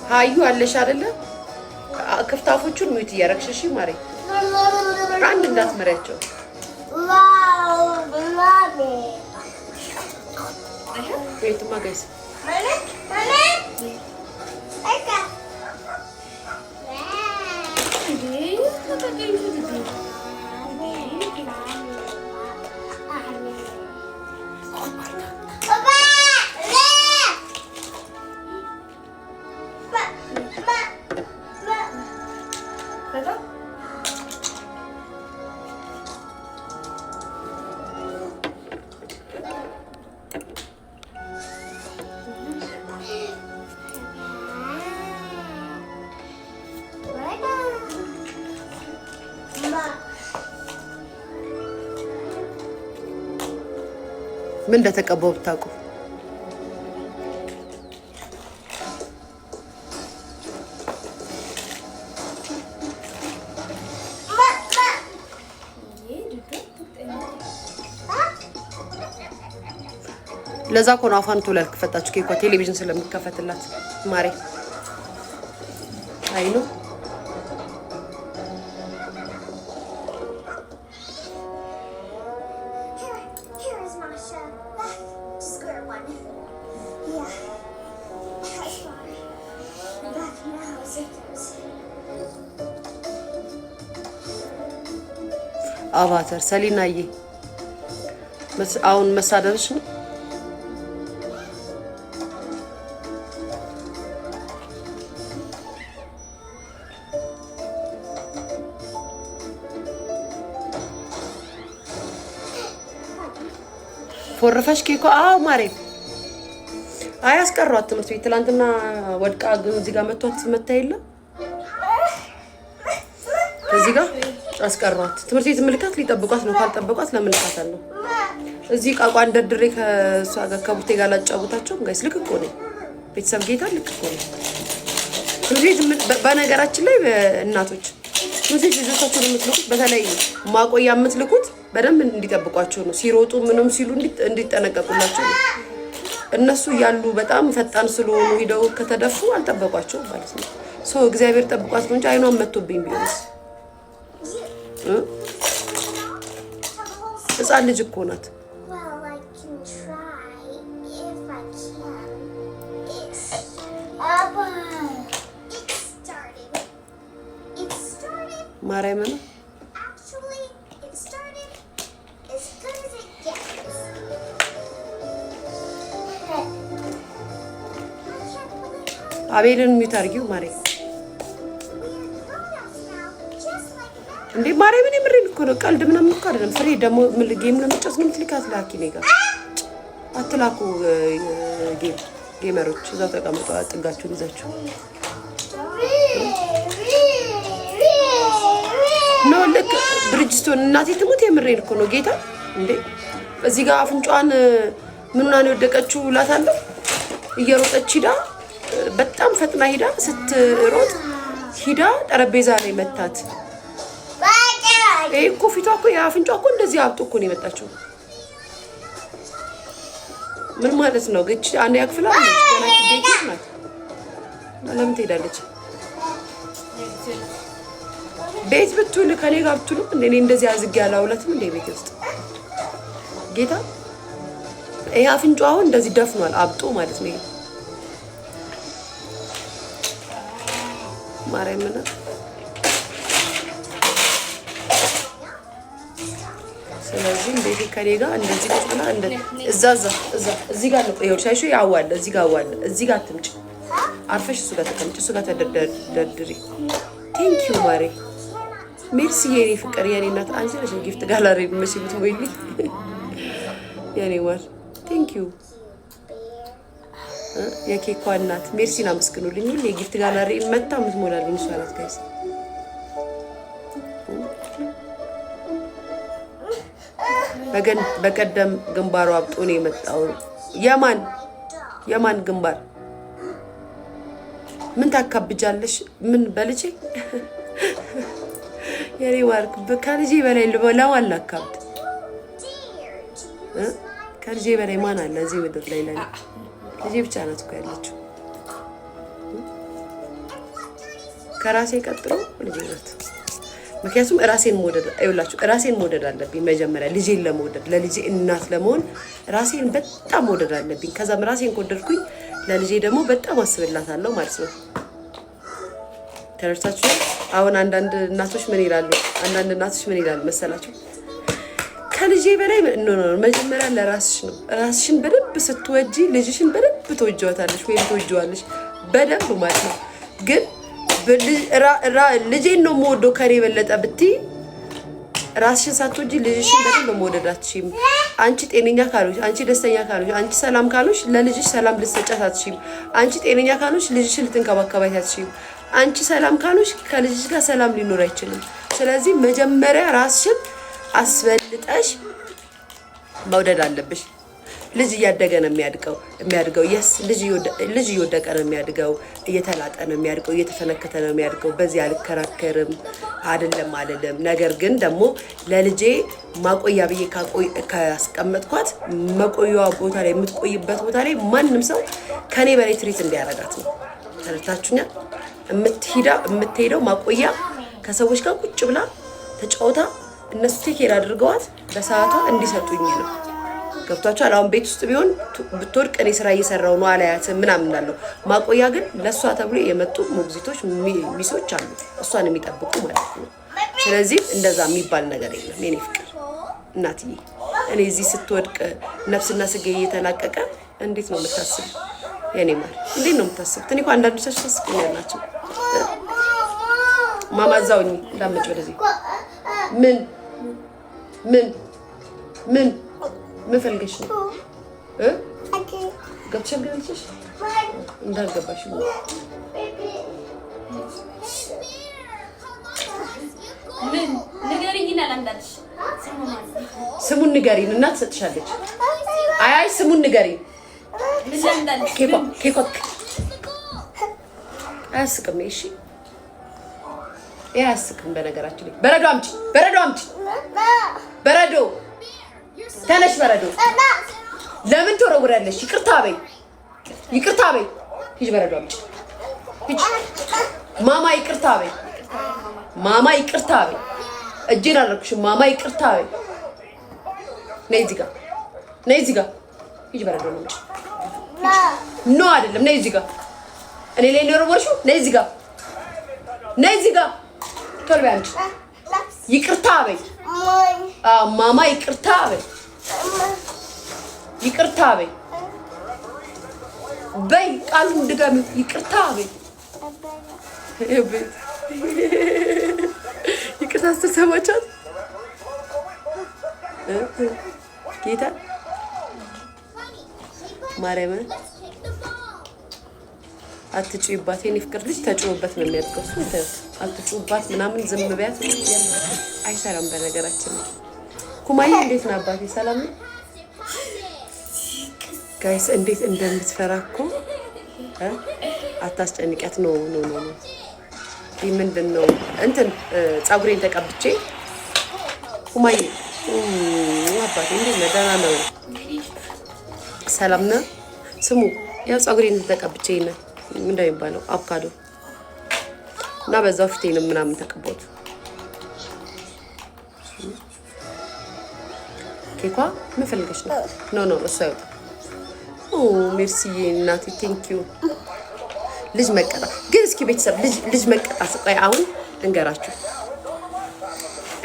ሃዩ አለሽ አይደለ? ክፍታፎቹን ሚውት እያረግሽ እሺ ማሬ። አንድ እንዳትመሪያቸው። ቤትማ ጋይስ ምን እንደተቀባው ብታውቁ ለዛ ኮን አፋን ቶሎ ያልከፈታችሁ ኬኳ ቴሌቪዥን ስለሚከፈትላት ማሬ አይኑ አቫተር ሰሊናዬ አሁን መሳደብሽ ነው። ፎርፈሽ ኬኮ አው ማሬ አያስቀሯት ትምህርት ቤት ትላንትና ወድቃ ግን እዚህ ጋር መጥቷት መታ የለም እዚህ ጋር አስቀሯት ትምህርት ቤት ምልካት ሊጠብቋት ነው። ካልጠበቋት ለምን ልካታል ነው። እዚህ ቃቋን ደርድሬ ከሷ ጋር ከቡቴ ጋር ላጫውታቸው ጋይስ ልክ እኮ ነው። ቤተሰብ ጌታ ልክ እኮ ነው። ትምህርት ቤት በነገራችን ላይ እናቶች ትምህርት ቤት ልጆቻቸውን የምትልኩት በተለይ ማቆያ የምትልኩት በደንብ እንዲጠብቋቸው ነው። ሲሮጡ ምንም ሲሉ እንዲጠነቀቁላቸው ነው። እነሱ ያሉ በጣም ፈጣን ስለሆኑ ሄደው ከተደፉ አልጠበቋቸው ማለት ነው። ሶ እግዚአብሔር ጠብቋት ነው እንጂ አይኗን መጥቶብኝ ቢሆንስ ህፃን ልጅ እኮ ናት። ማርያም ነው አቤልን ሚውት አድርጊው ማርያም እንዴ ማርያም ምን ምሪን እኮ ነው። ቀልድ ምናምን እኮ አይደለም። ፍሬ ደግሞ ምን ጌም ለመጫወት ነው የምትልካት? ላኪ ነኝ ጋር አትላኩ። ጌመሮች እዛው ተቀምጠው አጥጋችሁን ይዛችሁ ነው። ልክ ብሪጅስቶን እናቴ ትሙት የምሬን እኮ ነው ጌታ። እንዴ እዚህ ጋር አፍንጫዋን ምኑና ነው የወደቀችው እላታለሁ። እየሮጠች ሂዳ በጣም ፈጥና ሂዳ ስትሮጥ ሂዳ ጠረጴዛ ላይ መታት። እኮ ፊቷ እኮ የአፍንጫ እኮ እንደዚህ አብጦ እኮ ነው የመጣችው። ምን ማለት ነው? ግጭ አንድ ያክፍላ ነው ገና ቤት ናት። ለምን ትሄዳለች? ቤት ብትውል ከኔ ጋር ብትውል እኔ እንደዚህ አዝግ ያላውለትም እንደ ቤት ውስጥ ጌታ ይሄ አፍንጫው አሁን እንደዚህ ደፍኗል አብጦ ማለት ነው። ማርያም ነው ስለዚህ ቤት ከኔ ጋር እንደዚህ ቁጥና እዛ እዚህ ጋር ነው ይኸው ሻይሹ ያዋለ እዚህ ጋር ዋለ እዚህ ጋር አትምጪ አርፈሽ እሱ ጋር ተቀምጪ እሱ ጋር ተደርድሪ። ቴንክ ዩ ማሬ ሜርሲ የኔ ፍቅር የኔ እናት አንቺ ነሽ ጊፍት ጋላሪ መስይሉት ወይኔ የኔ ወር ቴንክ ዩ የኬኳ እናት ሜርሲና መስክኑልኝ። ሁሌ ጊፍት ጋላሪ መታ ምትሞላልኝ እሷ ናት ጋይስ። በቀደም ግንባሩ አብጦ ነው የመጣው። የማን ግንባር? ምን ታካብጃለሽ? ምን በልጄ የኔ ዋርክ ከልጄ በላይ ለማን ላካብድ? ከልጄ በላይ ማን አለ እዚህ ምድር ላይ? ልጄ ብቻ ናት እኮ ያለችው። ከራሴ ቀጥሎ ልጄ ናት። ምክንያቱም ራሴን መውደድ አለብኝ መጀመሪያ ልጄን ለመውደድ ለልጄ እናት ለመሆን ራሴን በጣም መውደድ አለብኝ። ከዛም ራሴን ከወደድኩኝ ለልጄ ደግሞ በጣም አስብላታለሁ ማለት ነው። ተረድታችሁ? አሁን አንዳንድ እናቶች ምን ይላሉ መሰላችሁ? ከልጄ በላይ መጀመሪያ ለራስሽ ነው። ራስሽን በደንብ ስትወጂ ልጅሽን በደንብ ትወጂዋታለሽ ወይም ትወጂዋለሽ በደንብ ማለት ነው። ግን ልጄን ነው የምወደው ከኔ የበለጠ ብትይ ራስሽን ሳትወጂ ልጅሽን በደንብ መውደድ አትችይም። አንቺ ጤነኛ ካልሆንሽ፣ አንቺ ደስተኛ ካልሆንሽ፣ አንቺ ሰላም ካልሆንሽ ለልጅሽ ሰላም ልትሰጫት አትችይም። አንቺ ጤነኛ ካልሆንሽ ልጅሽን ልትንከባከባት አትችይም። አንቺ ሰላም ካልሆንሽ ከልጅሽ ጋር ሰላም ሊኖር አይችልም። ስለዚህ መጀመሪያ ራስሽን አስበልጠሽ መውደድ አለብሽ። ልጅ እያደገ ነው የሚያድገው የስ ልጅ እየወደቀ ነው የሚያድገው፣ እየተላጠ ነው የሚያድገው፣ እየተፈነከተ ነው የሚያድገው። በዚህ አልከራከርም አይደለም አልልም። ነገር ግን ደግሞ ለልጄ ማቆያ ብዬ ካስቀመጥኳት መቆያዋ ቦታ ላይ የምትቆይበት ቦታ ላይ ማንም ሰው ከኔ በላይ ትሪት እንዲያረጋት ነው። ተረድታችሁኛል? የምትሄደው ማቆያ ከሰዎች ጋር ቁጭ ብላ ተጫውታ እነሱ ቴኬር አድርገዋት በሰዓቷ እንዲሰጡኝ ነው። ገብቷችኋል? አሁን ቤት ውስጥ ቢሆን ብትወድቅ እኔ ስራ እየሰራው ነው አላያትም ምናምን እንዳለው። ማቆያ ግን ለእሷ ተብሎ የመጡ ሞግዚቶች ሚሶች አሉ እሷን የሚጠብቁ ማለት ነው። ስለዚህ እንደዛ የሚባል ነገር የለም የኔ ፍቅር እናትዬ። እኔ እዚህ ስትወድቅ ነፍስና ስጋ እየተላቀቀ እንዴት ነው የምታስብ? የኔ ማር እንዴት ነው የምታስቡት? እኔ እኮ አንዳንዶቻችሁ ታስቁኛላችሁ። ማማዛውኝ እንዳመጭ ወደዚህ ምን ፈልገሽ ነው? ገብተሽ ገብተሽ እንዳልገባሽ ነው። ንገሪኝና ላንዳልሽ። ስሙን ንገሪን እና ትሰጥሻለች። አይ ስሙን ንገሪን። ኬኮ አያስቅም። እሺ አያስቅም። በነገራችን ላይ በረዶ አምጪ በረዶ ተነሽ በረዶ። ለምን ትወረውሪያለሽ? ይቅርታ በይ ሂጅ በረዶ አምጪ ሂጅ። ማማ ይቅርታ በይ እጄን አልረኩሽም። ማማ ይቅርታ በይ። ነይ እዚህ ጋር ሂጅ በረዶ አምጪ። ኖ አይደለም፣ ነይ እዚህ ጋር እኔ ላይ ነው የወረወርሽው። ነይ እዚህ ጋር ቶሎ በይ አምጪ። ይቅርታ በይ ማማ ይቅርታ በይ ቃሉን ድገሚ። ይቅርታ በይ ይቅርታ ስትሰማቻት ጌታ ማርያምን አትጩይባት። የኔ ፍቅር ልጅ ተጮህበት ነው የሚያድገው። አትጩይባት ምናምን ዝም በያት አይሰራም። በነገራችን ነው ኩማዬ እንዴት ነው አባቴ? ሰላም ነው ጋይስ? እንዴት እንደምትፈራ እኮ አታስጨንቂያት። ነው ይህ ምንድን ነው እንትን ፀጉሬን ተቀብቼ ኩማዬ አባቴ እንዴት ነው? ደህና ነው? ሰላም ነው? ስሙ ያው ፀጉሬን ተቀብቼ ነው ምንድን ነው የሚባለው አቮካዶ እና በዛው ፊቴን ምናምን ተቀባሁት። ኬኳ ምን ፈልገሽ ነው? ኖ እሱ አይወጣም። ሜርሲዬ እናቴ ቴንኪዩ። ልጅ መቀጣ ግን እስኪ ቤተሰብ ልጅ መቀጣ ቆይ አሁን ልንገራችሁ።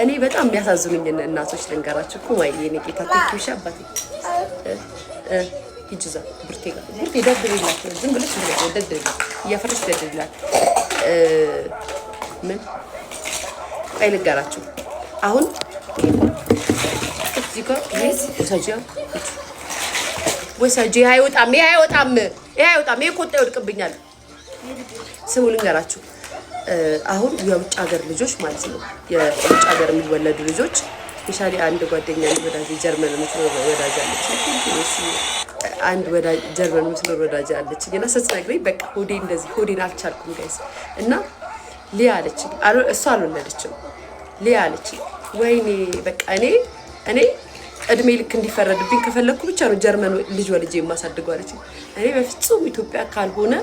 እኔ በጣም የሚያሳዝኑኝ እናቶች ልንገራችሁ እኮ ማየ የኔ ጌታ ቴንኪዩ። እሺ አባቴ ሂጂ እዛ ብርቴ ደብድሪላት። ዝም ብለሽ ደብድሪላት፣ እያፈረሽ ደብድሪላት። ምን ቆይ ልንገራችሁ አሁን እዚህ ጋር ወሰጂ አይወጣም። ይሄ አይወጣም። ይሄ ቆጣ ይወድቅብኛል። ስሙ ልንገራችሁ አሁን የውጭ ሀገር ልጆች ማለት ነው የውጭ ሀገር የሚወለዱ ልጆች ስፔሻሊ አንድ ጓደኛ ወዳጅ ጀርመን የምትኖር ወዳጅ አለች። አንድ ወዳጅ ጀርመን የምትኖር ወዳጅ አለች እና ስትነግረኝ በቃ ሆዴን አልቻልኩም ጋይስ። እና ሊያ አለች እሷ አልወለደችም። ሊያ አለች ወይኔ በቃ እኔ እድሜ ልክ እንዲፈረድብኝ ከፈለኩ ብቻ ነው ጀርመን ልጅ ወልጄ የማሳድገው አለች። እኔ በፍጹም ኢትዮጵያ ካልሆነ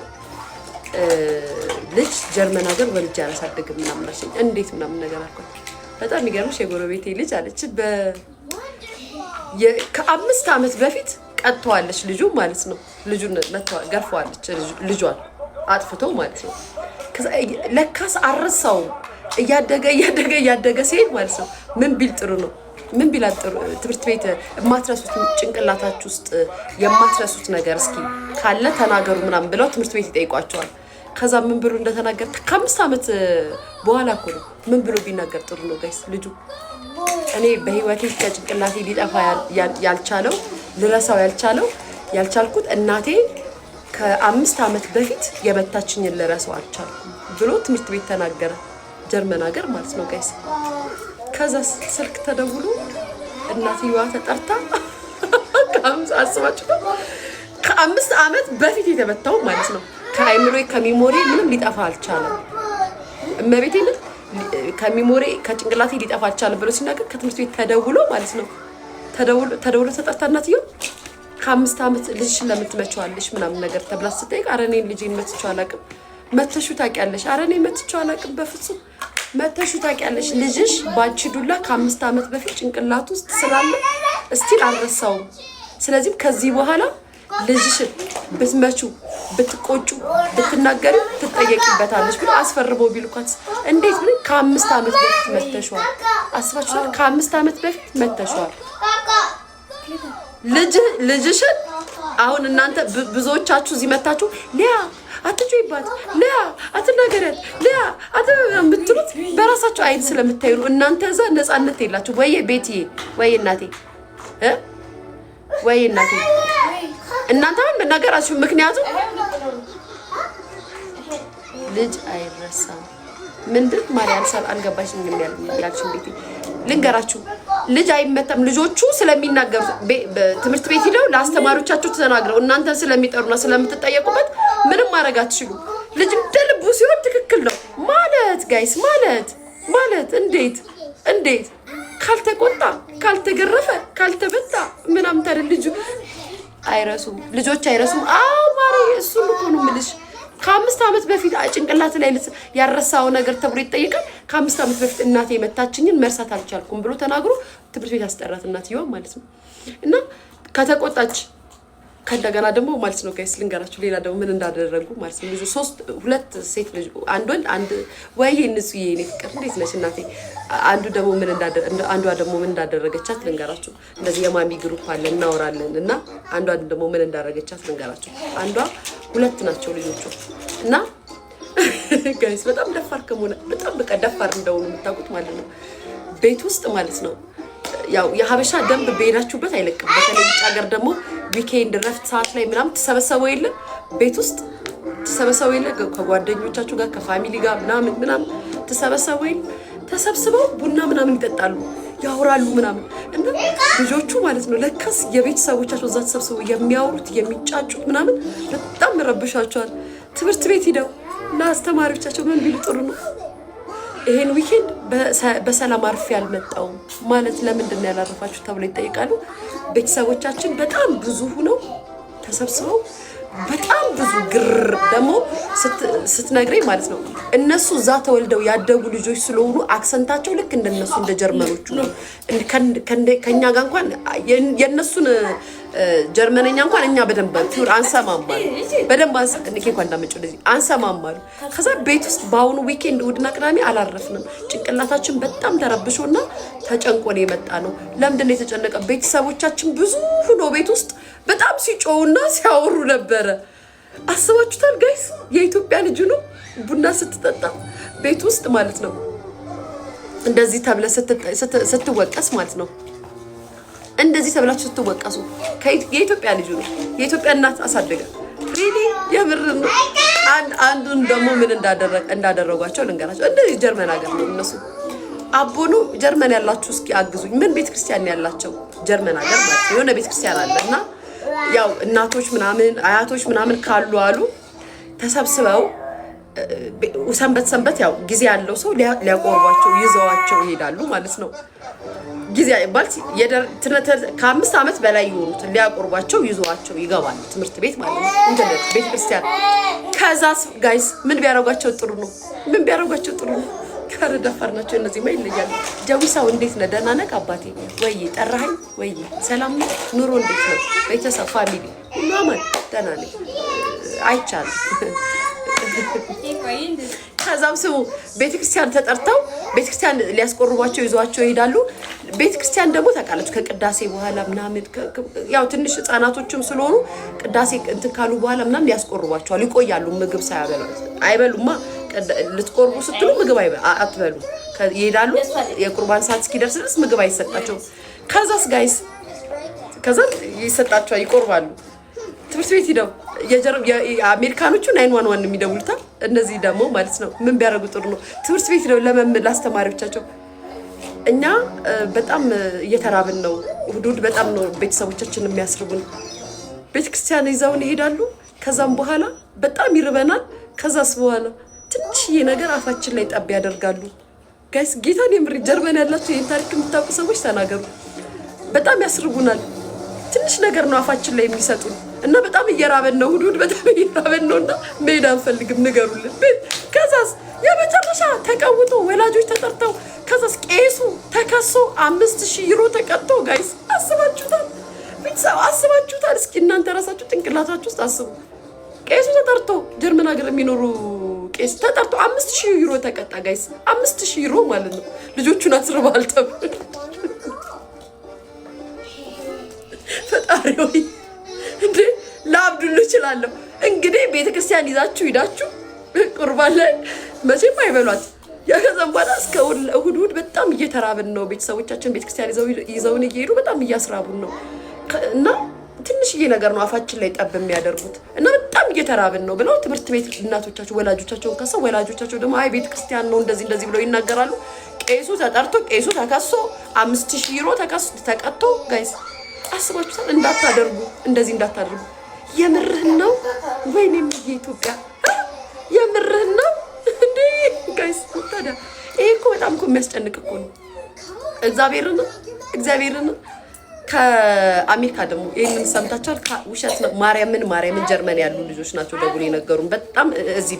ልጅ ጀርመን ሀገር ወልጄ አላሳደግም ምናምን አለችኝ። እንዴት ምናምን ነገር አልኳት። በጣም የሚገርምሽ የጎረቤቴ ልጅ አለች ከ5 ዓመት በፊት ቀጥተዋለች ልጁ ማለት ነው። ልጁን ገርፈዋለች ልጇን አጥፍቶ ማለት ነው። ለካስ አረሳው እያደገ ሲሄድ ማለት ነው። ምን ቢል ጥሩ ነው ምን ቢል ጥሩ ትምህርት ቤት የማትረሱት ጭንቅላታችሁ ውስጥ የማትረሱት ነገር እስኪ ካለ ተናገሩ ምናምን ብለው ትምህርት ቤት ይጠይቋቸዋል። ከዛ ምን ብሎ እንደተናገረ ከ5 ዓመት በኋላ እኮ ነው። ምን ብሎ ቢናገር ጥሩ ነው ጋይስ? ልጁ እኔ በህይወቴ ከጭንቅላቴ ሊጠፋ ያልቻለው ልረሳው ያልቻልኩት እናቴ ከ5 ዓመት በፊት የመታችኝን ልረሳው አልቻልኩም ብሎ ትምህርት ቤት ተናገረ። ጀርመን ሀገር ማለት ነው ጋይስ። ከዛ ስልክ ተደውሎ እናትየዋ ተጠርታ አስባችሁ ከ5 ዓመት በፊት የተመታው ማለት ነው። ከአይምሮ ከሚሞሪ ምንም ሊጠፋ አልቻለም። እመቤቴ ምን ከሚሞሪ ከጭንቅላቴ ሊጠፋ አልቻለም ብሎ ሲናገር ከትምህርት ቤት ተደውሎ ማለት ነው። ተደውሎ ተጠርታ እናትየው ከ5 ዓመት ልጅሽን ለምን ትመጪዋለሽ ምናምን ነገር ተብላ ስትጠይቅ ኧረ እኔን ልጄን መትቼው አላውቅም። መተሹ ታውቂያለሽ? ኧረ እኔ መትቼው አላውቅም በፍጹም። መተሹ ታውቂያለሽ? ልጅሽ ባንቺ ዱላ ከ5 ዓመት በፊት ጭንቅላት ውስጥ ስላለ እስቲል አልረሳውም። ስለዚህ ከዚህ በኋላ ልጅሽን ብትመቹ ብትቆጩ ብትናገሪ ትጠየቂበታለሽ ብሎ አስፈርመው ቢልኳት እንዴት ምን ከ5 ዓመት በፊት መተሽዋል? አስባችኋል? ከ5 ዓመት በፊት መተሽዋል ልጅሽን። አሁን እናንተ ብዙዎቻችሁ እዚህ መታችሁ ሊያ አትጩይባት፣ ሊያ አትናገሪያት፣ ሊያ የምትሉት በራሳችሁ አይን ስለምታዩ እናንተ እዛ ነፃነት የላችሁ። ወይ ቤትዬ ወይ እናቴ ወይ እናቴ እናንተ አሁን መናገራችሁ ምክንያቱም ልጅ አይረሳም። ምንድን ማርያም ሰብ አልገባሽኝም ያልሽኝ ቤቴ ልንገራችሁ። ልጅ አይመታም። ልጆቹ ስለሚናገሩ ትምህርት ቤት ሄደው ለአስተማሪዎቻቸው ተናግረው እናንተን ስለሚጠሩና ስለምትጠየቁበት ምንም ማድረግ አትችሉ። ልጅ እንደ ልቡ ሲሆን ትክክል ነው ማለት ጋይስ ማለት እንዴት ካልተቆጣ ካልተገረፈ ካልተበታ ምናምን ታዲያ ልጆች አይረሱም። አዎ ማሪ እሱን እኮ ነው የምልሽ። ከ5 ዓመት በፊት ጭንቅላት ላይ ያረሳው ነገር ተብሎ ይጠይቃል። ከ5 ዓመት በፊት እናቴ የመታችኝን መርሳት አልቻልኩም ብሎ ተናግሮ ትምህርት ቤት ያስጠራት እናትየዋ ማለት ነው። እና ከተቆጣች ከእንደገና ደግሞ ማለት ነው ጋይስ ልንገራችሁ ሌላ ደግሞ ምን እንዳደረጉ ማለት ነው። ልጅ 2 ሴት ልጅ አንድ ወንድ አንድ ወይ ንጹዬ የኔ ፍቅር እንዴት ነሽ እናቴ። አንዷ ደግሞ ምን እንዳደረገቻት ልንገራችሁ። እንደዚህ የማሚ ግሩፕ አለ እናወራለን እና አንዷ ደግሞ ምን እንዳደረገቻት ልንገራችሁ። አንዷ 2 ናቸው ልጆቹ እና ጋይስ በጣም ደፋር ከመሆነ በጣም በቃ ደፋር እንደሆኑ የምታውቁት ማለት ነው። ቤት ውስጥ ማለት ነው ያው የሀበሻ ደንብ በሄዳችሁበት አይለቅም። በተለይ ውጭ ሀገር ደግሞ ዊኬንድ ረፍት ሰዓት ላይ ምናምን ተሰበሰበው የለ ቤት ውስጥ ተሰበሰበው የለ ከጓደኞቻችሁ ጋር ከፋሚሊ ጋር ምናምን ተሰበሰበው የለ ተሰብስበው ቡና ምናምን ይጠጣሉ ያወራሉ ምናምን እና ልጆቹ ማለት ነው ለካስ የቤተሰቦቻቸው እዛ ተሰብስበው የሚያወሩት የሚጫጩት ምናምን በጣም ረብሻቸዋል። ትምህርት ቤት ሄደው ለአስተማሪዎቻቸው ምን ቢሉ ጥሩ ነው ይሄን ዊኬንድ በሰላም አርፌ አልመጣሁም ማለት ለምንድን ነው ያላረፋችሁ ተብሎ ይጠይቃሉ። ቤተሰቦቻችን በጣም ብዙ ሆነው ተሰብስበው በጣም ብዙ ግር ደግሞ ስትነግረኝ ማለት ነው እነሱ እዛ ተወልደው ያደጉ ልጆች ስለሆኑ አክሰንታቸው ልክ እንደነሱ እንደ ጀርመኖቹ ነው። ከኛ ጋር እንኳን የነሱን ጀርመንኛ እንኳን እኛ በደንብ ፒውር አንሰማም ማለት በደንብ እንኳን እንዳመጪው ለዚህ አንሰማም ማለት። ከዛ ቤት ውስጥ በአሁኑ ዊኬንድ እሑድና ቅዳሜ አላረፍንም። ጭንቅላታችን በጣም ተረብሾና ተጨንቆ ነው የመጣ ነው። ለምንድን ነው የተጨነቀ? ቤተሰቦቻችን ብዙ ነው ቤት ውስጥ በጣም ሲጮውና ሲያወሩ ነበረ። አስባችሁታል ጋይስ? የኢትዮጵያ ልጅ ነው ቡና ስትጠጣ ቤት ውስጥ ማለት ነው እንደዚህ ተብለ ስትወቀስ ማለት ነው እንደዚህ ተብላችሁ ስትወቀሱ የኢትዮጵያ ልጅ ነው የኢትዮጵያ እናት አሳደገ ሪሊ የምር ነው። አንዱን ደግሞ ምን እንዳደረጓቸው ልንገራቸው። እንደዚህ ጀርመን ሀገር ነው እነሱ አቦኑ ጀርመን ያላችሁ እስኪ አግዙኝ። ምን ቤተክርስቲያን ያላቸው ጀርመን ሀገር ማለት ነው የሆነ ቤተክርስቲያን አለና ያው እናቶች ምናምን አያቶች ምናምን ካሉ አሉ ተሰብስበው ሰንበት ያው ጊዜ ያለው ሰው ሊያቆርቧቸው ይዘዋቸው ይሄዳሉ ማለት ነው። ጊዜ ባልሲ ከ5 ዓመት በላይ የሆኑት ሊያቆርባቸው ይዟቸው ይገባሉ ትምህርት ቤት ማለት ነው እንደ ቤተክርስቲያን። ከዛስ ጋይስ ምን ቢያረጋቸው ጥሩ ነው? ምን ቢያረጋቸው ጥሩ ነው? ከረዳፋር ናቸው እነዚህ ማይ ይለያሉ። ጀዊሳው እንዴት ነህ? ደህና ነህ አባቴ? ወይ ጠራኸኝ? ወይ ሰላም ነው? ኑሮ እንዴት ነው? ቤተሰብ ፋሚሊ ማማን ደህና ነኝ። አይቻልም። ከዛም ስሙ ቤተክርስቲያን ተጠርተው ቤተክርስቲያን ሊያስቆርቧቸው ይዟቸው ይሄዳሉ። ቤተክርስቲያን ደግሞ ታውቃላችሁ ከቅዳሴ በኋላ ምናምን ያው ትንሽ ህፃናቶችም ስለሆኑ ቅዳሴ እንትን ካሉ በኋላ ምናምን ያስቆርቧቸዋል። ይቆያሉ ምግብ ሳያበሉ አይበሉማ። ልትቆርቡ ስትሉ ምግብ አትበሉ ይሄዳሉ። የቁርባን ሰዓት እስኪደርስ ድረስ ምግብ አይሰጣቸውም። ከዛስ ጋይስ ከዛ ይሰጣቸዋል፣ ይቆርባሉ። ትምህርት ቤት ሄደው የአሜሪካኖቹ 911 የሚደውሉታ እነዚህ ደግሞ ማለት ነው ምን ቢያደርጉ ጥሩ ነው? ትምህርት ቤት ሄደው ለአስተማሪዎቻቸው እኛ በጣም እየተራብን ነው፣ እሑድ በጣም ነው ቤተሰቦቻችን የሚያስርቡን። ቤተክርስቲያን ይዘውን ይሄዳሉ። ከዛም በኋላ በጣም ይርበናል። ከዛስ በኋላ ትንሽዬ ነገር አፋችን ላይ ጠብ ያደርጋሉ። ጋይስ ጌታን የምር ጀርመን ያላችሁ ይሄን ታሪክ የምታውቁ ሰዎች ተናገሩ። በጣም ያስርቡናል። ትንሽ ነገር ነው አፋችን ላይ የሚሰጡን እና በጣም እየራበን ነው፣ እሑድ በጣም እየራበን ነውና መሄድ አንፈልግም ንገሩልን። ከዛስ የመጨረሻ ተቀውጦ ወላጆች ተጠርተው ከዛስ ቄሱ ተከሶ 5000 ዩሮ ተቀጥቶ ጋይስ አስባችሁታል? ቤተሰብ አስባችሁታል? እስኪ እናንተ ራሳችሁ ጭንቅላታችሁ ውስጥ አስቡ። ቄሱ ተጠርቶ ጀርመን ሀገር የሚኖሩ ቄስ ተጠርቶ 5000 ዩሮ ተቀጣ ጋይስ። 5000 ዩሮ ማለት ነው ልጆቹን አስርባል ተብሎ ፈጣሪ ሆይ እንዴ ላብዱሉ እችላለሁ። እንግዲህ ቤተክርስቲያን ይዛችሁ ሂዳችሁ ቁርባን ላይ መቼም አይበሏት። ከዛም በኋላ እስከ እሑድ በጣም እየተራብን ነው። ቤተሰቦቻችን ቤተክርስቲያን ይዘውን እየሄዱ በጣም እያስራቡን ነው እና ትንሽዬ ነገር ነው አፋችን ላይ ጠብ የሚያደርጉት እና በጣም እየተራብን ነው ብለው ትምህርት ቤት እናቶቻቸው ወላጆቻቸውን ከሰው ወላጆቻቸው ደግሞ አይ ቤተክርስቲያን ነው እንደዚህ ብለው ይናገራሉ። ቄሱ ተጠርቶ ቄሱ ተከሶ 5000 ዩሮ ተቀጥቶ ጋይስ አስባችሁታል? እንዳታደርጉ እንደዚህ እንዳታደርጉ። የምርህን ነው ወይኔ የኢትዮጵያ የምርህን ነው እንዴ ጋይስ? ታዲያ ይሄ እኮ በጣም እኮ የሚያስጨንቅ እኮ ነው። እግዚአብሔርን ከአሜሪካ ደግሞ ይሄንን ሰምታችኋል? ውሸት ነው። ማርያምን ጀርመን ያሉ ልጆች ናቸው ደውሎ የነገሩን። በጣም እዚህ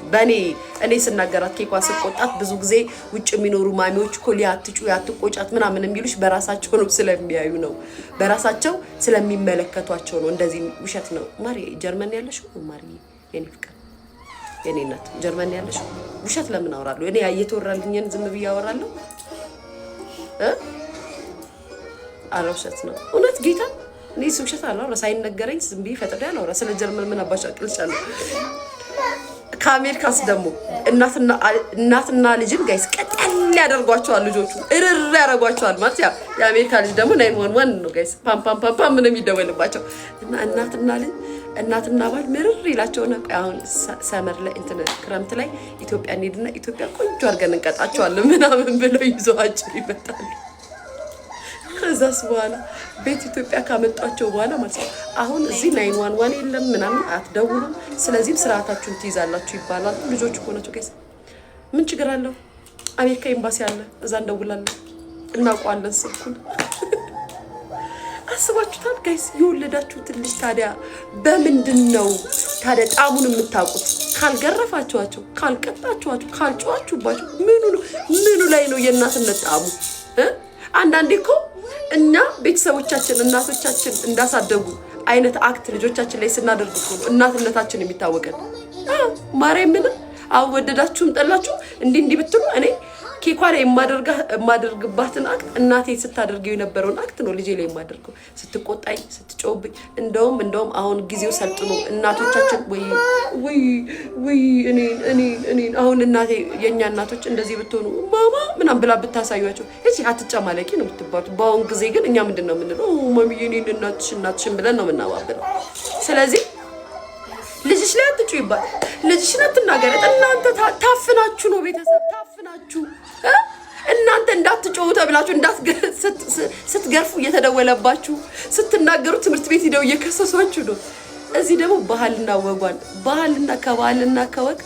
እኔ ስናገራት ኬኳ ስቆጣት ብዙ ጊዜ ውጭ የሚኖሩ ማሚዎች እኮ ሊያትጩ ያትቆጫት ምናምን የሚሉሽ በራሳቸው ነው ስለሚያዩ ነው፣ በራሳቸው ስለሚመለከቷቸው ነው። እንደዚህ ውሸት ነው። ማሪ ጀርመን ያለሽ ነው ማሪ የኔ ፍቅር የኔ እናት ጀርመን ያለሽ ውሸት ለምን አወራለሁ? እኔ እየተወራልኝን ዝም ብዬ አወራለሁ? አላውሸት ነው እውነት ጌታ። እኔ ውሸት አላወራ ሳይነገረኝ ዝም ብዬ ፈጥሬ አላወራ። ስለ ጀርመን ምን አባሻ አቅልቻለሁ። ከአሜሪካስ ደግሞ እናትና ልጅን ጋይስ ቀጠል ያደርጓቸዋል። ልጆቹ እርር ያደርጓቸዋል ማለት ያ የአሜሪካ ልጅ ደግሞ 911 ነው ጋይስ። ፓም ፓም ፓም ፓም ምን የሚደወልባቸው እና እናትና ባል ምርር ይላቸውና አሁን ሰመር ላይ እንትን ክረምት ላይ ኢትዮጵያ እንሄድና ኢትዮጵያ ቆንጆ አድርገን እንቀጣቸዋለን ምናምን ብለው ይዘዋቸው ይመጣሉ። ከዛስ በኋላ ቤት ኢትዮጵያ ካመጣቸው በኋላ ማለት ነው አሁን እዚህ 911 የለም ምናምን አትደውሉም፣ ስለዚህም ስርዓታችሁን ትይዛላችሁ ይባላል። ልጆቹ እኮ ናቸው ጋይስ። ምን ችግር አለው? አሜሪካ ኤምባሲ አለ፣ እዛ እንደውላለን፣ እናውቀዋለን ስልኩን። አስባችሁታል ጋይስ? የወለዳችሁት ልጅ ታዲያ በምንድን ነው ታዲያ ጣሙን የምታውቁት? ካልገረፋችኋቸው፣ ካልቀጣችኋቸው፣ ካልጨዋችሁባቸው ምኑ ላይ ነው የእናትነት ጣሙ? አንዳንዴ እኮ እኛ ቤተሰቦቻችን እናቶቻችን እንዳሳደጉ አይነት አክት ልጆቻችን ላይ ስናደርግ እኮ ነው እናትነታችን የሚታወቀን። ማርያምን አወደዳችሁም ጠላችሁ እንዲህ ብትሉ እኔ ኬኳ ላይ የማደርግባትን አክት እናቴ ስታደርገው የነበረውን አክት ነው ልጄ ላይ የማደርገው። ስትቆጣኝ፣ ስትጮህብኝ እንደውም አሁን ጊዜው ሰልጥኖ እናቶቻችን ወይ እኔ አሁን እናቴ የኛ እናቶች እንደዚህ ብትሆኑ ማማ ምናምን ብላ ብታሳዩአቸው እዚህ አትጨማለቂ ነው የምትባሉት። በአሁን ጊዜ ግን እኛ ምንድነው የምንለው? ማሚዬ እኔን እናትሽን ብለን ነው የምናባብለው። ስለዚህ ልጅሽ ላይ አትጩ ይባል፣ ልጅሽን አትናገር። እናንተ ታፍናችሁ ነው ቤተሰብ ታፍናችሁ። እናንተ እንዳትጮሁ ተብላችሁ ስትገርፉ እየተደወለባችሁ ስትናገሩ ትምህርት ቤት ሄደው እየከሰሷችሁ ነው። እዚህ ደግሞ ባህልና ወጓን ከባህልና ከወግ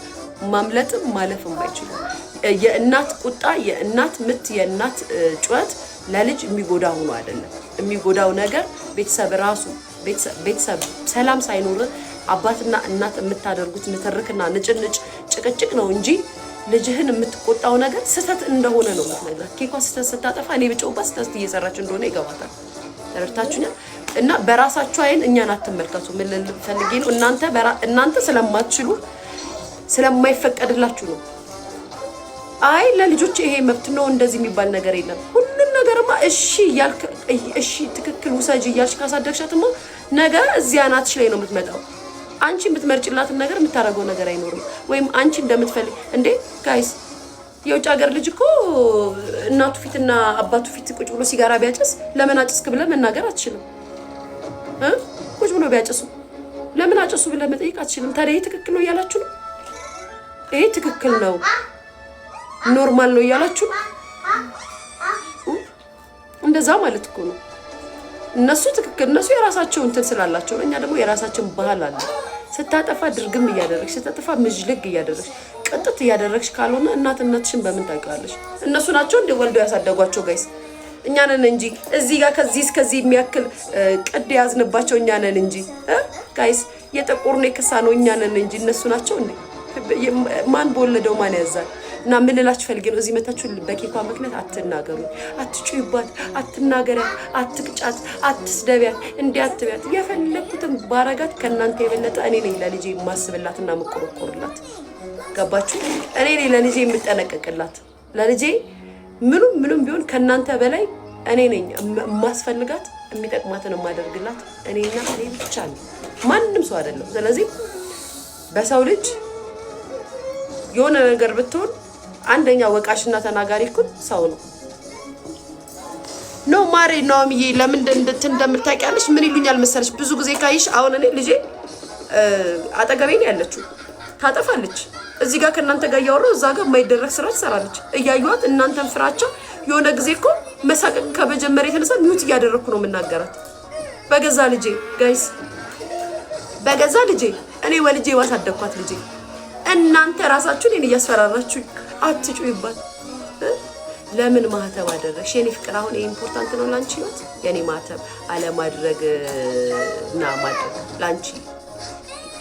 ማምለጥም ማለፍም አይችሉም። የእናት ቁጣ፣ የእናት ምት፣ የእናት ጩኸት ለልጅ የሚጎዳ ሆኖ አይደለም። የሚጎዳው ነገር ቤተሰብ ራሱ ቤተሰብ ሰላም ሳይኖር አባትና እናት የምታደርጉት ንትርክና ንጭንጭ ጭቅጭቅ ነው እንጂ ልጅህን የምትቆጣው ነገር ስህተት እንደሆነ ነው የምትነግራት። ኬኳ ስህተት ስታጠፋ እኔ ብጮህባት ስህተት እየሰራች እንደሆነ ይገባታል። ተረድታችሁኛል? እና በራሳችሁ አይን እኛን አትመልከቱ። ምን ልፈልጌ ነው? እናንተ ስለማትችሉ ስለማይፈቀድላችሁ ነው። አይ ለልጆች ይሄ መብት ነው እንደዚህ የሚባል ነገር የለም። ሁሉን ነገርማ እሺ እያልክ እሺ ትክክል ውሰጅ እያልሽ ካሳደግሻትማ ነገ እዚያ ናትሽ ላይ ነው የምትመጣው። አንቺ የምትመርጭላትን ነገር የምታደርገው ነገር አይኖርም። ወይም አንቺ እንደምትፈልግ እንዴ ጋይስ፣ የውጭ ሀገር ልጅ እኮ እናቱ ፊትና አባቱ ፊት ቁጭ ብሎ ሲጋራ ቢያጨስ ለምን አጨስክ ብለህ መናገር አትችልም። ቁጭ ብሎ ቢያጨሱ ለምን አጨሱ ብለህ መጠየቅ አትችልም። ታዲያ ይሄ ትክክል ነው እያላችሁ ነው? ይሄ ትክክል ነው ኖርማል ነው እያላችሁ እንደዛ ማለት እኮ ነው። እነሱ ትክክል እነሱ የራሳቸው እንትን ስላላቸው ነው። እኛ ደግሞ የራሳችን ባህል አለ። ስታጠፋ ድርግም እያደረግሽ ስታጠፋ ምጅልግ እያደረግሽ ቅጥት እያደረግሽ ካልሆነ እናትነትሽን በምን ታውቂዋለሽ? እነሱ ናቸው እንደ ወልዶ ያሳደጓቸው ጋይስ። እኛ ነን እንጂ እዚህ ጋር ከዚህ እስከዚህ የሚያክል ቅድ ያዝንባቸው እኛ ነን እንጂ ጋይስ። የጥቁር ነው የከሳ ነው እኛ ነን እንጂ እነሱ ናቸው እንዴ? ማን በወለደው ማን ያዛል? እና ምን ልላችሁ ፈልጌ ነው፣ እዚህ መታችሁ በኬኳ ምክንያት አትናገሩ፣ አትጩይባት፣ አትናገሪያት፣ አትቅጫት፣ አትስደቢያት፣ እንዲያትቢያት። የፈለኩትን ባረጋት ከእናንተ የበለጠ እኔ ነኝ ለልጄ የማስብላትና የምቆረቆርላት። ገባችሁ? እኔ ነኝ ለልጄ የምጠነቀቅላት። ለልጄ ምኑም ቢሆን ከእናንተ በላይ እኔ ነኝ የማስፈልጋት፣ የሚጠቅማትን የማደርግላት እኔና እኔ ብቻ ነኝ፣ ማንም ሰው አይደለም። ስለዚህ በሰው ልጅ የሆነ ነገር ብትሆን አንደኛ ወቃሽና ተናጋሪ እኮ ሰው ነው። ኖ ማሬ ናኦሚዬ ለምን እንደምታውቂያለሽ ምን ይሉኛል መሰለሽ? ብዙ ጊዜ ካይሽ አሁን እኔ ልጄ አጠገቤ ነው ያለችው፣ ታጠፋለች። እዚህ ጋር ከእናንተ ጋር እያወራሁ እዛ ጋር የማይደረግ ስራ ትሰራለች። እያዩዋት እናንተን ፍራቻ የሆነ ጊዜ እኮ መሳቀቅ ከመጀመሪያ የተነሳ ሚውት እያደረግኩ ነው የምናገራት። በገዛ ልጄ ጋይስ፣ በገዛ ልጄ እኔ ወልጄ ዋሳደግኳት ልጄ። እናንተ ራሳችሁ እኔን እያስፈራራችሁ አትጩይባት። ለምን ማህተብ አደረግሽ የኔ ፍቅር? አሁን ይሄ ኢምፖርታንት ነው ላንቺ ህይወት። የኔ ማህተብ አለማድረግ እና ማድረግ ላንቺ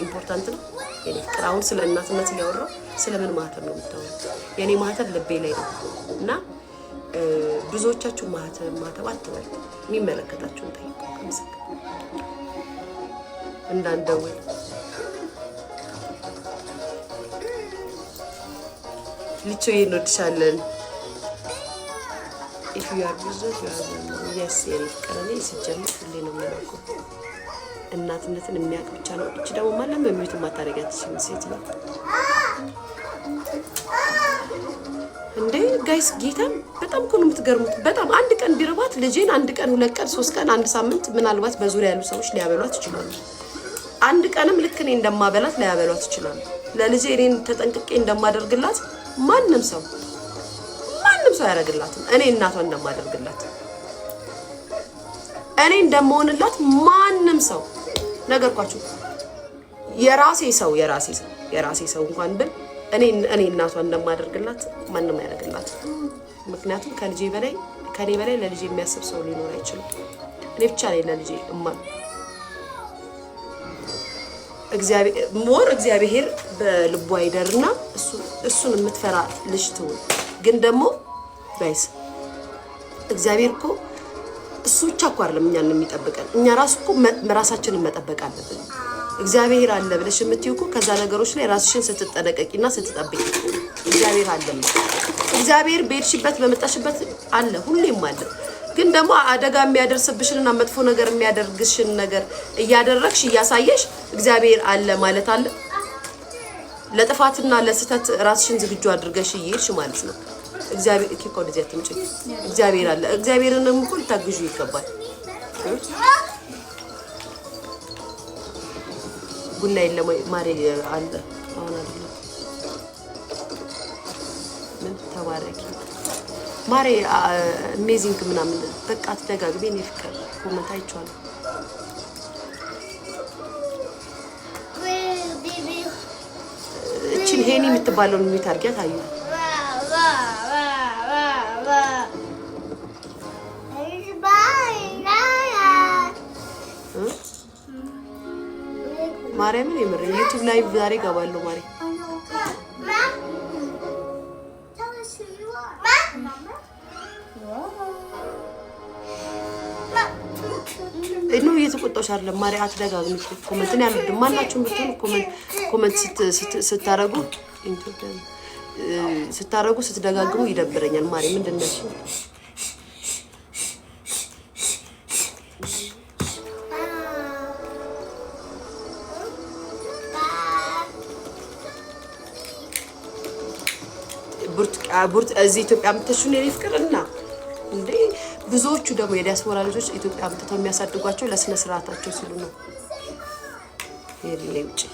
ኢምፖርታንት ነው የኔ ፍቅር። አሁን ስለ እናትነት እያወራሁ ስለምን ማህተብ ነው የምታወሩት? የኔ ማህተብ ልቤ ላይ ነው እና ብዙዎቻችሁ ማህተብ አትበሉ። የሚመለከታችሁን ጠይቁ። ከምስክ እንዳንደውል ልቾ እንወድሻለን። if you are busy you are yes የኔ ፍቅር። እኔ ሲጀምር ሁሌ ነው የምናውቀው እናትነትን የሚያውቅ ብቻ ነው። እቺ ደግሞ ማለም በሚዩት ማታረጋት ሴት ነው እንዴ ጋይስ። ጌታን በጣም እኮ ነው የምትገርሙት። በጣም አንድ ቀን ቢርባት ልጄን አንድ ቀን ሁለት ቀን ሶስት ቀን አንድ ሳምንት ምናልባት በዙሪያ ያሉ ሰዎች ሊያበሏት ይችላሉ። አንድ ቀንም ልክ እኔ እንደማበላት ሊያበሏት ይችላሉ። ለልጄ እኔን ተጠንቅቄ እንደማደርግላት ማንም ሰው ያደርግላትም። እኔ እናቷ እንደማደርግላት እኔ እንደምሆንላት ማንም ሰው ነገርኳችሁ። የራሴ ሰው እንኳን ብል እኔ እናቷ እንደማደርግላት ማንም ያደርግላት። ምክንያቱም ከኔ በላይ ለልጄ የሚያስብ ሰው ሊኖር አይችልም። እኔ ብቻ ነኝ ለልጄ እግዚአብሔር በልቧ ይደርና እሱን የምትፈራ ልጅ ትሁን። ግን ደግሞ ጋይስ እግዚአብሔር እኮ እሱ ብቻ እኮ አይደለም እኛን የሚጠብቀን፣ እኛ ራሱ እኮ ራሳችንን መጠበቅ አለብን። እግዚአብሔር አለ ብለሽ የምትይው እኮ ከዛ ነገሮች ላይ ራስሽን ስትጠነቀቂና ስትጠብቂ እግዚአብሔር አለ። እግዚአብሔር በሄድሽበት በመጣሽበት አለ፣ ሁሌም አለ። ግን ደግሞ አደጋ የሚያደርስብሽንና መጥፎ ነገር የሚያደርግሽን ነገር እያደረግሽ እያሳየሽ እግዚአብሔር አለ ማለት አለ። ለጥፋትና ለስተት ራስሽን ዝግጁ አድርገሽ እየሄድሽ ማለት ነው። እግዚአብሔር እኮ ወደዚህ አትምጪ። እግዚአብሔር አለ። እግዚአብሔርንም እኮ ልታግዡ ይገባል። ቡና የለም ወይ ማሬ? አለ አሁን አይደለም። ምን ተባረኪ ማሬ አሜዚንግ ምናምን በቃ ተደጋግሜ እኔ ፍቅር ኮመንት አይቻለሁ። እቺን ሄኒ የምትባለውን ሚት አድርጊያት አዩ ማርያምን የምር ዩቲዩብ ላይ ዛሬ ገባለሁ ማሪ እኑ እየተቆጣሽ አይደለም ማሪ አትደጋግሚ ኮሜንት ነው ያለው ማናችሁም ብትሆኑ ኮሜንት ስታረጉ ስትደጋግሙ ይደብረኛል ማሪ ምንድነው ቡርት እዚህ ኢትዮጵያ ምትሽን የኔ ፍቅርና እንዴ ብዙዎቹ ደግሞ የዲያስፖራ ልጆች ኢትዮጵያ ምትተው የሚያሳድጓቸው ለስነ ስርዓታቸው ሲሉ ነው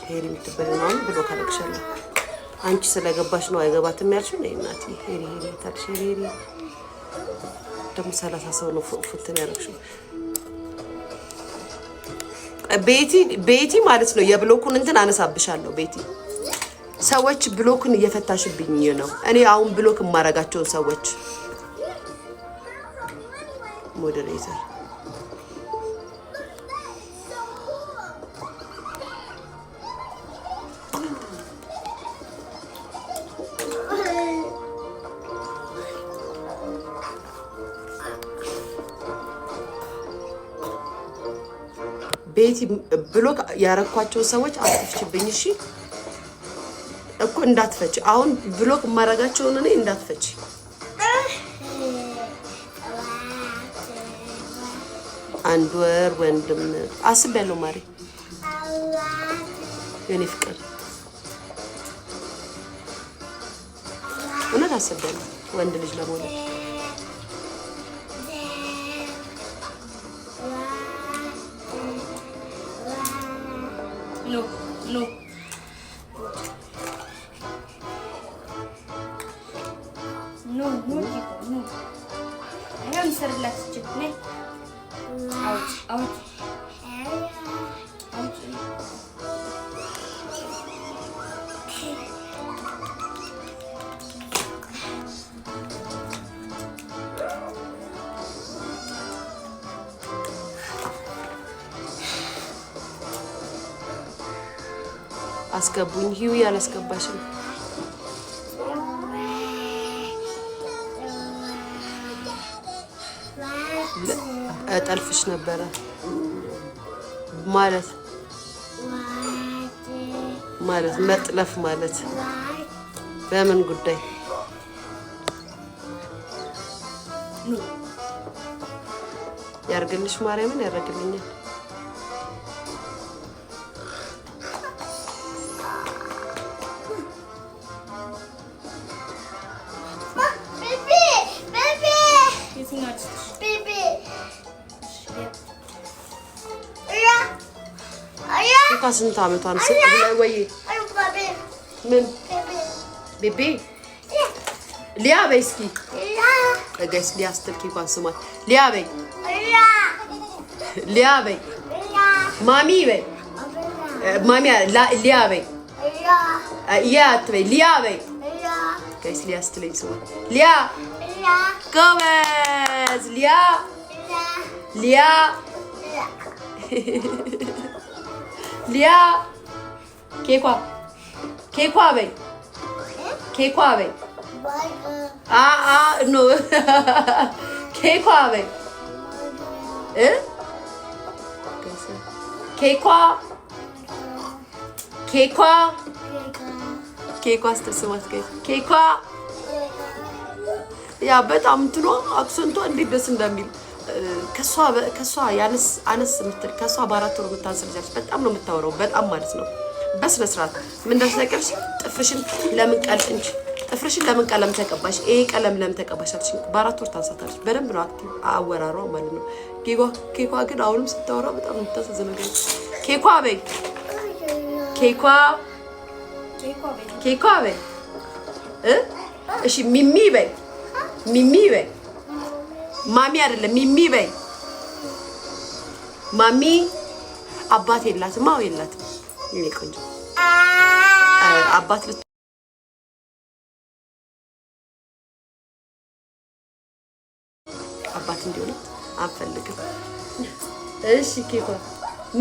ሄሪ ምትበለናው ብሎ ካረክሻለሁ አንቺ ስለገባሽ ነው አይገባትም ያልሽው ነይ እናቴ ሄሪ ታልሽ ሄሪ ደግሞ 30 ሰው ነው ፉትን ያረክሽው ቤቲ ማለት ነው የብሎኩን እንትን አነሳብሻለሁ ቤቲ ሰዎች ብሎክን እየፈታሽብኝ ነው እኔ አሁን ብሎክ ማረጋቸው ሰዎች ሞዴሬተር ቤቲ ብሎክ ያረኳቸው ሰዎች አጥፍችብኝ እሺ እኮ እንዳትፈጭ አሁን ብሎክ ማረጋቸው ነው እኔ እንዳትፈጭ አንድ ወር ወንድም አስበለው ማሪ የኔ ፍቅር እውነት አስበለው ወንድ ልጅ ለመውለድ ኖ I'm sorry, let's check it. Out. አስገቡኝ ሂው ያላስገባሽም ጠልፍሽ ነበረ ማለት መጥለፍ ማለት በምን ጉዳይ ያርግልሽ ማርያምን ያረግልኛል ስንት አመቷን ስለላይ ወይ ምን ቤቢ ሊያ በይስኪ ጋይስ ሊያ ስትልኪ እንኳን ስሟት ሊያ በይ ማሚ በይ ማሚ ሊያ በይ ያ አትበይ ሊያ በይ ጋይስ ሊያ ስትለኝ ስሟት ሊያ ጎበዝ ሊያ ሊያ ኬኳ በይ ኖ ኬኳ በይ ኬኳ ስትስማት ኬኳ ያ በጣም እንትኗ አክሰንቷ እንዴት ደስ እንደሚል ከሷ አነስ ምትል ከሷ በአራት ወር የምታንስልጃለች በጣም ነው የምታወራው በጣም ማለት ነው በስነ ስርዓት ምን እንደተነቀርሽ ጥፍርሽን ለምን ቀለም ተቀባሽ ይሄ ቀለም ለምን ተቀባሽ አልሽ በአራት ወር ታንሳታለች በደንብ ነው አወራሯ ማለት ነው ኬኳ ግን አሁንም ስታወራ በጣም ነው የምታሳዝነው ኬኳ በይ እሺ ሚሚ በይ ማሚ አይደለም ሚሚ በይ ማሚ አባት የላትም አው የላትም ይሄ ቆንጆ አባት አባት እንዲሆን አንፈልግም። እሺ ኬኳ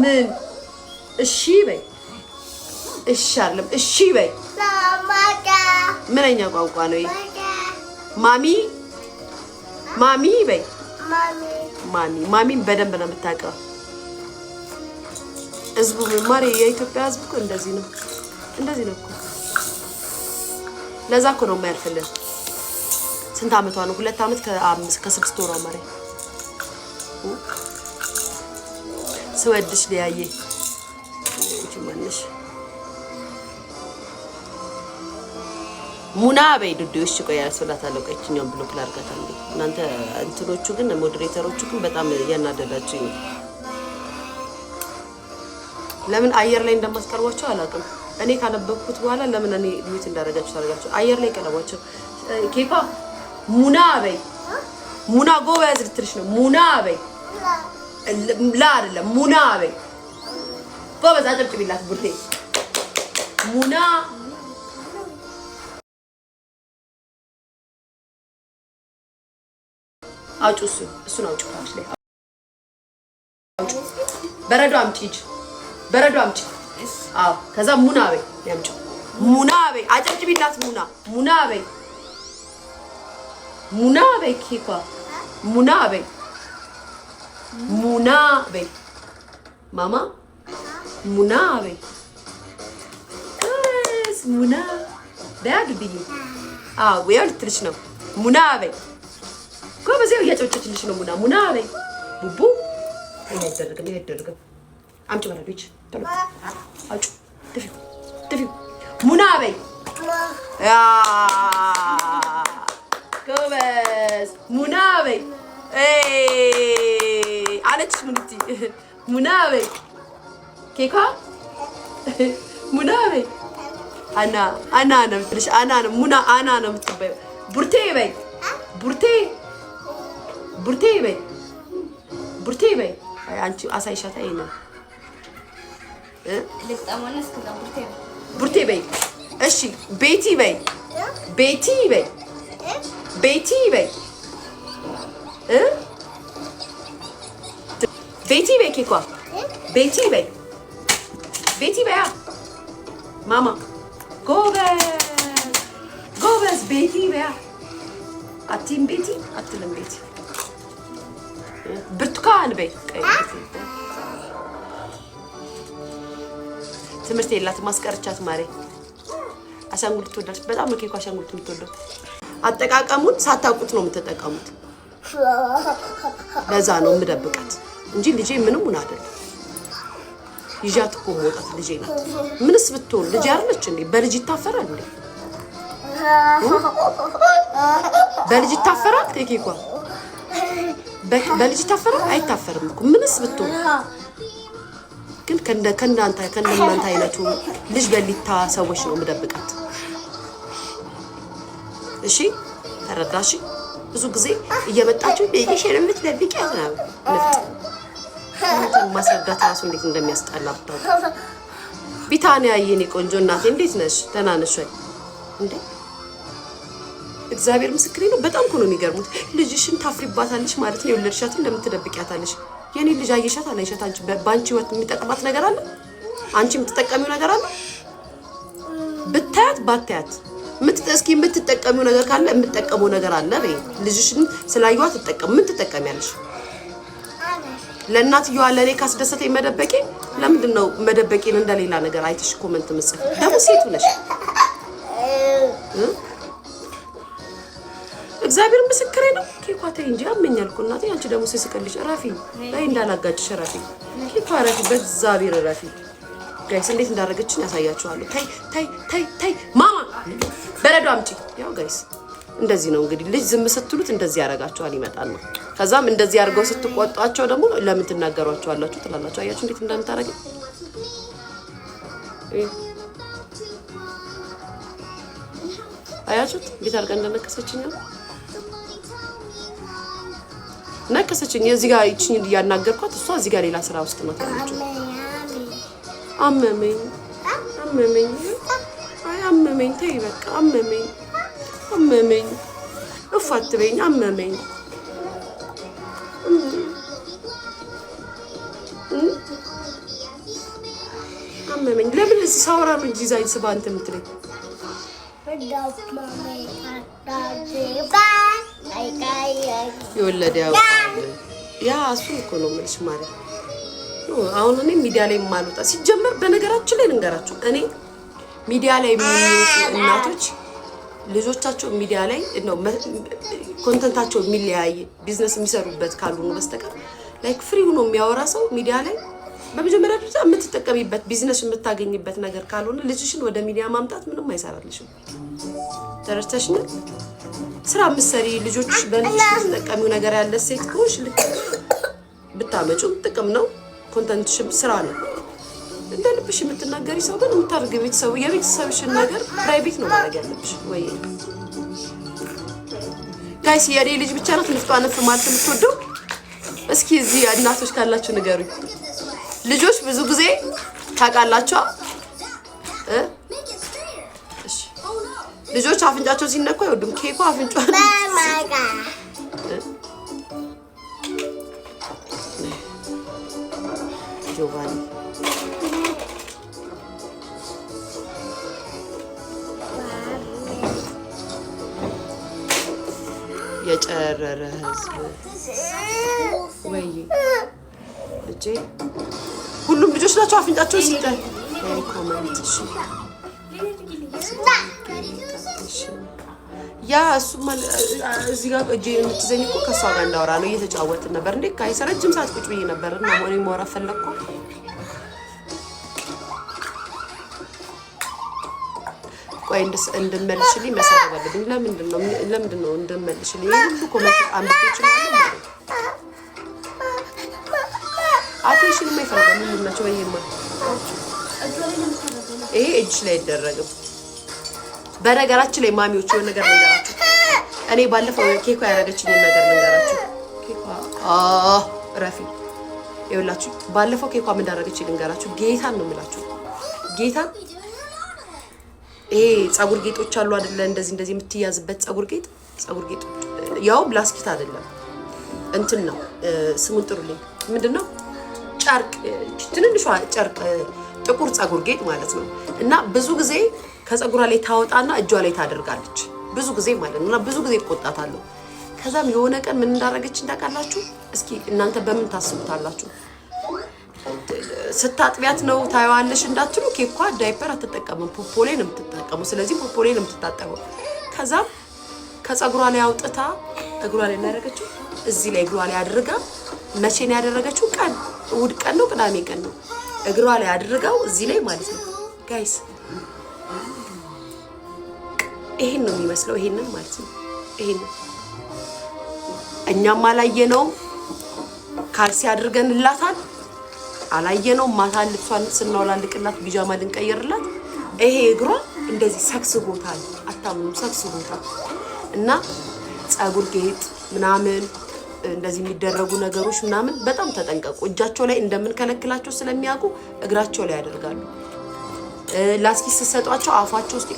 ምን እሺ በይ እሺ አይደለም እሺ በይ ምንኛ ቋንቋ ነው ይሄ? ማሚ ማሚ በይ ማሚን በደንብ ነው የምታውቀው። ህዝቡ ማሪ የኢትዮጵያ ህዝብ እኮ እንደዚህ ነው እኮ። ለዛ እኮ ነው የማያልፍልን። ስንት አመቷ ነው? 2 አመት ከ6 ወሯ ማሪ። ስወድሽ ሊያየ እቺ ማነሽ ሙና በይ ዱዱሽ ቆይ ያስፈላታለሁ። ቀጭኛውን ብሎክ ላርጋታለሁ። እናንተ እንትኖቹ ግን ሞዴሬተሮቹ ግን በጣም ያናደዳችሁ ነው። ለምን አየር ላይ እንደማስቀርቧቸው አላውቅም። እኔ ካነበብኩት በኋላ ለምን እኔ ሚት እንዳደረጋችሁ ታደርጋችሁ። አየር ላይ ቀለቧቸው። ኬፓ ሙና በይ ሙና ጎበዝ ልትልሽ ነው። ሙና በይ ላ አይደለም ሙና በይ ጎበዝ አጨብጭቢላት ቡርቴ ሙና አውጪ እሱን አውጪ ታች ላይ አውጪ። በረዶ አምጪ እጅ በረዶ አምጪ። አዎ ከዛ ሙና በይ ያምጪ ሙና በይ አጨብጭቢላት ሙና በይ ሙና በይ ኬኳ ሙና በይ ማማ ሙና በይ ሙና ዳድ ቢይ አዎ ወይ ልትልሽ ነው ሙና በይ ጎበዜው እያጨበጨችልሽ ነው ሙና በይ ቡቡ አይደረግም አምጪ በረዶች ተሎ አውጪ ትፊው ሙና በይ ያ ጎበዝ ሙና በይ አለችሽ ሙሉቲ ሙና በይ ኬኳ ሙና በይ አና ነው የምትልሽ አና ነው ሙና አና ነው የምትባይው ቡርቴ በይ ቡርቴ በይ አንቺ አሳይሻት አይነ ለጣማነስ ከዛ ቡርቴ በይ እሺ ቤቲ በይ ኬኳ ቤቲ በይ ማማ ጎበዝ ቤቲ በይ አቲም ቤቲ አትልም ቤቲ ብርቱካን በይ ትምህርት የላትም ማስቀርቻት ማሬ አሻንጉሊት ትወዳለች በጣም ነው ኬኳ አሻንጉሊት የምትወደው አጠቃቀሙን ሳታውቁት ነው የምትጠቀሙት ለዛ ነው የምደብቃት እንጂ ልጄ ምንም ሆነ አይደል ይዣት እኮ ሞጣት ልጄ ናት ምንስ ብትሆን ልጄ አይደለች እንዴ በልጅ ይታፈራል እንዴ በልጅ ይታፈራል ኬኳ በልጅ ይታፈራል አይታፈርም እኮ ምንስ ብትሆን ግን ከእናንተ አይነቱ ልጅ በሊታ ሰዎች ነው የምደብቃት እሺ ተረዳሽ ብዙ ጊዜ እየመጣችሁ በየሸረምት ለብቅ ያዝናው ልፍጥ ማስረዳት ራሱ እንዴት እንደሚያስጠላብታው ቢታንያ የኔ ቆንጆ እናቴ እንዴት ነሽ ደህና ነሽ ወይ እንዴ እግዚአብሔር ምስክሬ ነው በጣም እኮ ነው የሚገርሙት ልጅሽን ታፍሪባታለሽ ማለት ነው የወለድሻት እንደምትደብቂያታለሽ የኔ ልጅ አየሻት አላየሻት አንቺ ባንቺ ወጥ የሚጠቅማት ነገር አለ አንቺ የምትጠቀሚው ነገር አለ ብታያት ባታያት እስኪ የምትጠቀሚው ነገር ካለ የምትጠቀመው ነገር አለ በይ ልጅሽን ስላዩዋ ትጠቀም ምን ትጠቀሚያለሽ ለእናትየዋ ለኔ ካስደሰተኝ መደበቄ ለምንድን ነው መደበቄን እንደሌላ ነገር አይተሽ ኮሜንት መስጠት ደግሞ ሴቱ ነሽ እግዚአብሔር ምስክሬ ነው ኬኳ ተይ እንጂ አመኛል እኮ እናቴ አንቺ ደግሞ ሲስቀልሽ ራፊ ላይ እንዳላጋጭሽ ራፊ ኬኳ ራፊ በእግዚአብሔር ራፊ ጋይስ እንዴት እንዳደረገችኝ ያሳያችኋለሁ ታይ ማማ በረዶ አምጪ ያው ጋይስ እንደዚህ ነው እንግዲህ ልጅ ዝም ስትሉት እንደዚህ ያረጋችኋል ይመጣል ነው ከዛም እንደዚህ አድርገው ስትቆጣቸው ደግሞ ለምን ትናገሯቸዋላችሁ ትላላችሁ አያችሁ እንዴት እንደምታረግ አያችሁት እንዴት አድርጋ እንደነከሰችኝ ነከሰችኝ እዚህ ጋር ይችኝ እያናገርኳት እሷ እዚህ ጋር ሌላ ስራ ውስጥ ነው ታለችው አመመኝ አመመኝ ተይ በቃ አመመኝ እፋትበኝ አመመኝ አመመኝ። ለምን እዚህ ሳወራ ነው እንጂ ዛይ ስባ አንተ የምትለኝ የወለደ ያውቃል። ያ እሱ እኮ ነው የምልሽ ማለት ነው። አሁን እኔ ሚዲያ ላይ የማልወጣ ሲጀመር በነገራችን ላይ ልንገራችሁ፣ እኔ ሚዲያ ላይ የሚወጡ እናቶች ልጆቻቸው ሚዲያ ላይ ነው ኮንተንታቸው የሚለያይ ቢዝነስ የሚሰሩበት ካልሆነ በስተቀር ላይክ ፍሪ ሆኖ የሚያወራ ሰው ሚዲያ ላይ በመጀመሪያ ደረጃ የምትጠቀሚበት ቢዝነስ የምታገኝበት ነገር ካልሆነ ልጅሽን ወደ ሚዲያ ማምጣት ምንም አይሰራልሽም። ተረስተሽኝ ስራ ምሰሪ ልጆች በልጅሽ ተጠቀሚው ነገር ያለ ሴት ከሆንሽ ልክ ብታመጪው ጥቅም ነው። ኮንተንትሽም ስራ ነው። እንደ ልብሽ የምትናገሪ ሰው ግን የምታርግ ቤተሰቡ የቤተሰብሽን ነገር ፕራይቬት ነው ማድረግ ያለብሽ። ወይ ጋይስ የኔ ልጅ ብቻ ናት ንፍጧ ነፍ ማለት የምትወደው? እስኪ እዚህ እናቶች ካላችሁ ንገሩኝ። ልጆች ብዙ ጊዜ ታውቃላችሁ እሺ ልጆች አፍንጫቸው ሲነኩ አይወዱም። ኬኩ አፍንጫው ጆቫኒ የጨረረ ህዝብ ወይ እጄ ሁሉም ልጆች ናቸው አፍንጫቸው ሲጠር ኮሜንት እሺ ያ እሱ እዚህ ጋር እጄ የምትዘኝ እኮ ከሷ ጋር እንዳወራ ነው እየተጫወትን ነበር እንዴ ካይሰ ረጅም ሰዓት ቁጭ ብዬ ነበር እና ሆኔ ማውራ ፈለኩ ቆይ እንድመልሽልኝ መሰረት አለብኝ ለምንድን ነው እንድመልሽልኝ ሁሉ ኮሜንት አንብቤች ማለት አቴንሽን የማይፈልገው ምን ናቸው ወይማ ይሄ እጅ ላይ ይደረግም። በነገራችን ላይ ማሚዎች የሆነ ነገር ልንገራችሁ። እኔ ባለፈው ኬኳ ያደረገችኝ ነገር ልንገራችሁ። ኬኳ ረፊ ይኸውላችሁ ባለፈው ኬኳ ምን እንዳደረገችኝ ልንገራችሁ። ጌታን ነው የምላችሁ ጌታን ይሄ ፀጉር ጌጦች አሉ አይደለ እንደዚህ የምትያዝበት ፀጉር ጌጥ ያው ፕላስቲክ አይደለም እንትን ነው ስሙን ጥሩልኝ ምንድነው ጨርቅ ትንንሿ ጨርቅ ጥቁር ፀጉር ጌጥ ማለት ነው። እና ብዙ ጊዜ ከፀጉሯ ላይ ታወጣና እጇ ላይ ታደርጋለች ብዙ ጊዜ ማለት ነው። እና ብዙ ጊዜ ቆጣታለሁ። ከዛም የሆነ ቀን ምን እንዳደረገች ታውቃላችሁ? እስኪ እናንተ በምን ታስቡታላችሁ? ስታጥቢያት ነው ታዩዋለሽ እንዳትሉ ኬኳ ዳይፐር አትጠቀምም ፖፖሌ ነው የምትጠቀመው። ስለዚህ ፖፖሌ ነው የምትታጠበው። ከዛም ከፀጉሯ ላይ አውጥታ እግሯ ላይ ያደረገችው እዚህ ላይ እግሯ ላይ አድርጋ መቼ ነው ያደረገችው? ቀን እሑድ ቀን ነው ቅዳሜ ቀን ነው እግሯ ላይ አድርጋው እዚህ ላይ ማለት ነው። ጋይስ ይሄን ነው የሚመስለው ይሄንን ማለት ነው። ይሄን እኛም አላየነውም ካልሲ አድርገንላታል አላየነውም። ማታ ልብሷን ስናወላልቅላት ቢጃማ ልንቀይርላት ይሄ እግሯ እንደዚህ ሰክስቦታል። አታምኑም ሰክስቦታል። እና ፀጉር ጌጥ ምናምን እንደዚህ የሚደረጉ ነገሮች ምናምን በጣም ተጠንቀቁ። እጃቸው ላይ እንደምንከለክላቸው ስለሚያውቁ እግራቸው ላይ ያደርጋሉ። ላስኪ ሲሰጧቸው አፋቸው ውስጥ